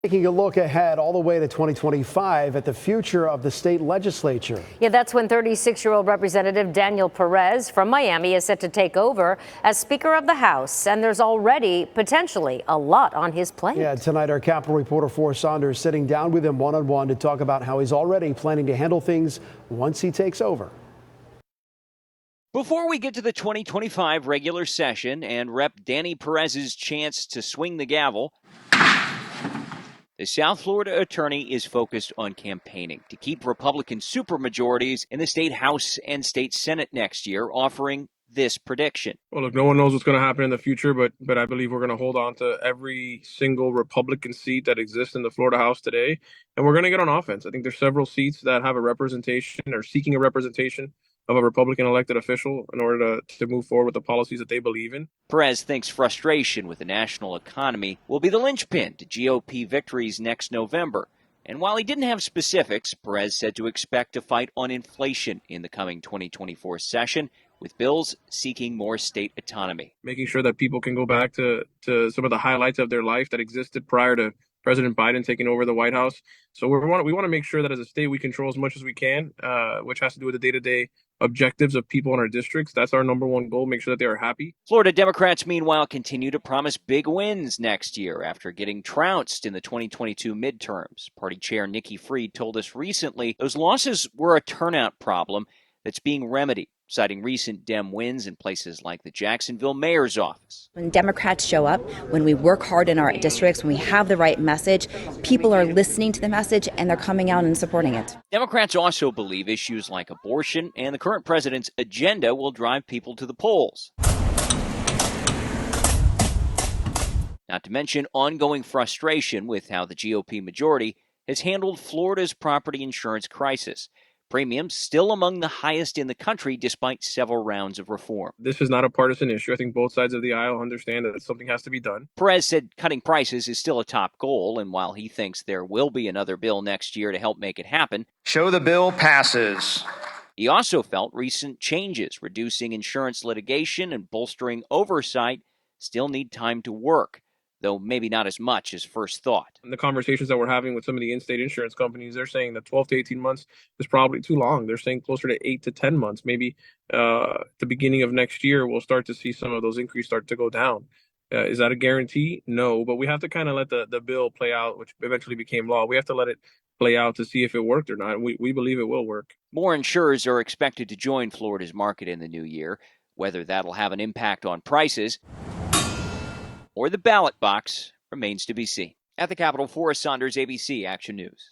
Taking a look ahead all the way to 2025 at the future of the state legislature. Yeah, that's when 36-year-old Representative Daniel Perez from Miami is set to take over as Speaker of the House. And there's already potentially a lot on his plate. Yeah, tonight our Capitol reporter Forrest Saunders sitting down with him one-on-one to talk about how he's already planning to handle things once he takes over. Before we get to the 2025 regular session and Rep. Danny Perez's chance to swing the gavel, the South Florida attorney is focused on campaigning to keep Republican supermajorities in the state House and state Senate next year, offering this prediction. Well, look, no one knows what's going to happen in the future, but I believe we're going to hold on to every single Republican seat that exists in the Florida House today, and we're going to get on offense. I think there's several seats that have a representation or seeking a representation of a Republican elected official in order to move forward with the policies that they believe in. Perez thinks frustration with the national economy will be the linchpin to GOP victories next November. And while he didn't have specifics, Perez said to expect to fight on inflation in the coming 2024 session, with bills seeking more state autonomy. Making sure that people can go back to some of the highlights of their life that existed prior to President Biden taking over the White House. So we want to make sure that as a state we control as much as we can, which has to do with the day-to-day objectives of people in our districts. That's our number one goal, make sure that they are happy. Florida Democrats, meanwhile, continue to promise big wins next year after getting trounced in the 2022 midterms. Party Chair Nikki Fried told us recently those losses were a turnout problem that's being remedied, citing recent Dem wins in places like the Jacksonville mayor's office. When Democrats show up, when we work hard in our districts, when we have the right message, people are listening to the message and they're coming out and supporting it. Democrats also believe issues like abortion and the current president's agenda will drive people to the polls. Not to mention ongoing frustration with how the GOP majority has handled Florida's property insurance crisis. Premiums still among the highest in the country despite several rounds of reform. This is not a partisan issue. I think both sides of the aisle understand that something has to be done. Perez said cutting prices is still a top goal, and while he thinks there will be another bill next year to help make it happen, show the bill passes. He also felt recent changes reducing insurance litigation and bolstering oversight still need time to work, though maybe not as much as first thought. In the conversations that we're having with some of the in-state insurance companies, they're saying that 12 to 18 months is probably too long. They're saying closer to 8 to 10 months. Maybe at the beginning of next year, we'll start to see some of those increases start to go down. Is that a guarantee? No, but we have to kind of let the bill play out, which eventually became law. We have to let it play out to see if it worked or not. We believe it will work. More insurers are expected to join Florida's market in the new year. Whether that'll have an impact on prices or the ballot box remains to be seen. At the Capitol, Forrest Saunders, ABC Action News.